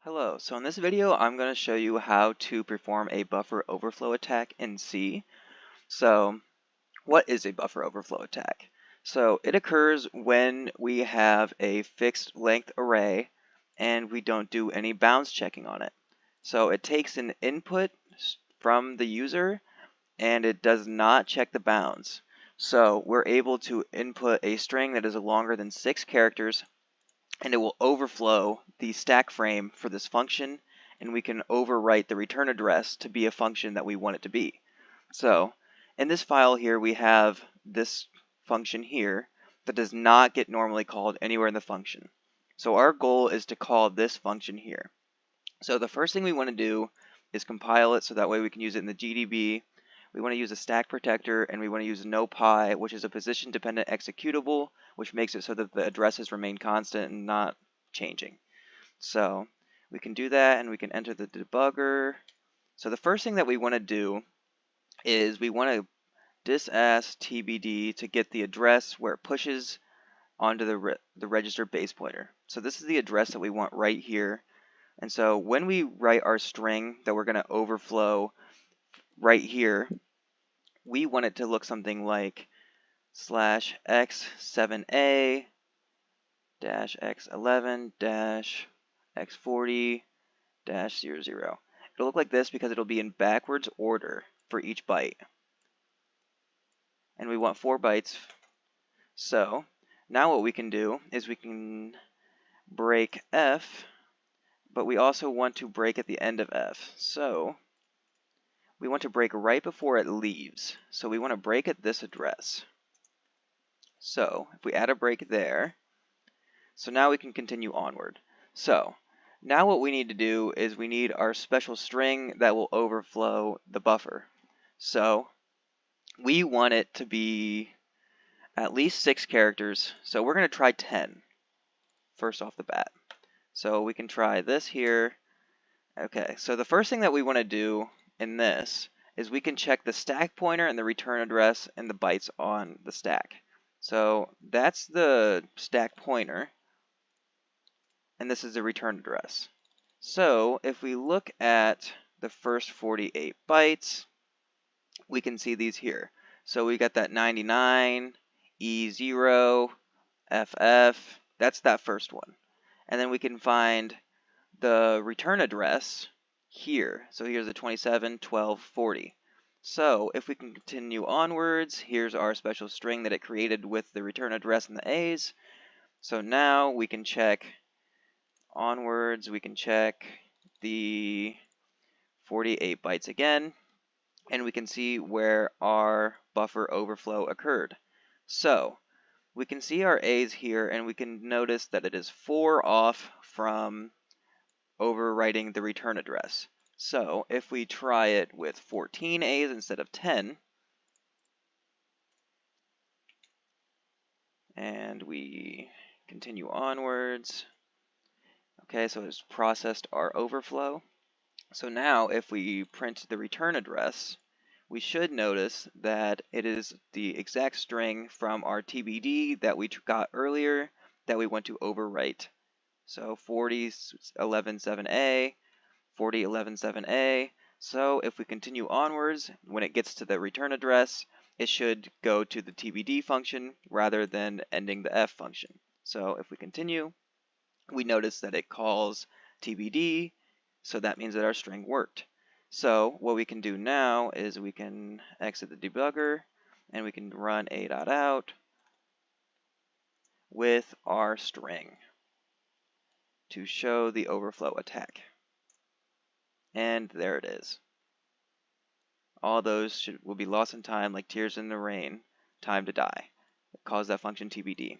Hello, so in this video I'm going to show you how to perform a buffer overflow attack in C. So what is a buffer overflow attack? So it occurs when we have a fixed length array and we don't do any bounds checking on it. So it takes an input from the user and it does not check the bounds. So we're able to input a string that is longer than 6 characters and it will overflow the stack frame for this function, and we can overwrite the return address to be a function that we want it to be. So in this file here we have this function here that does not get normally called anywhere in the function. So our goal is to call this function here. So the first thing we want to do is compile it so that way we can use it in the GDB. We want to use a stack protector, and we want to use NoPy, which is a position dependent executable, which makes it so that the addresses remain constant and not changing. So we can do that, and we can enter the debugger. So the first thing that we want to do is we want to disask TBD to get the address where it pushes onto the register base pointer. So this is the address that we want right here. And so when we write our string that we're going to overflow right here, we want it to look something like /x7a -x11 -x40 -00. It'll look like this because it'll be in backwards order for each byte. And we want 4 bytes. So now what we can do is we can break f, but we also want to break at the end of f. So we want to break right before it leaves. So we want to break at this address. So if we add a break there, so now we can continue onward. So now what we need to do is we need our special string that will overflow the buffer. So we want it to be at least 6 characters. So we're going to try 10 first off the bat. So we can try this here. Okay, so the first thing that we want to do in this is we can check the stack pointer and the return address and the bytes on the stack. So that's the stack pointer, and this is the return address. So if we look at the first 48 bytes, we can see these here. So we got that 99, E0, FF, that's that first one. And then we can find the return address here. So here's the 27, 12, 40. So if we can continue onwards, here's our special string that it created with the return address and the A's. So now we can check onwards, we can check the 48 bytes again, and we can see where our buffer overflow occurred. So we can see our A's here, and we can notice that it is 4 off from overwriting the return address. So if we try it with 14 A's instead of 10, and we continue onwards, okay, so it's processed our overflow. So now if we print the return address, we should notice that it is the exact string from our TBD that we got earlier that we want to overwrite. So 40.11.7a, 40.11.7a. So if we continue onwards, when it gets to the return address, it should go to the TBD function rather than ending the f function. So if we continue, we notice that it calls TBD, so that means that our string worked. So what we can do now is we can exit the debugger and we can run a.out with our string to show the overflow attack. And there it is. All those will be lost in time like tears in the rain, time to die. It calls that function TBD.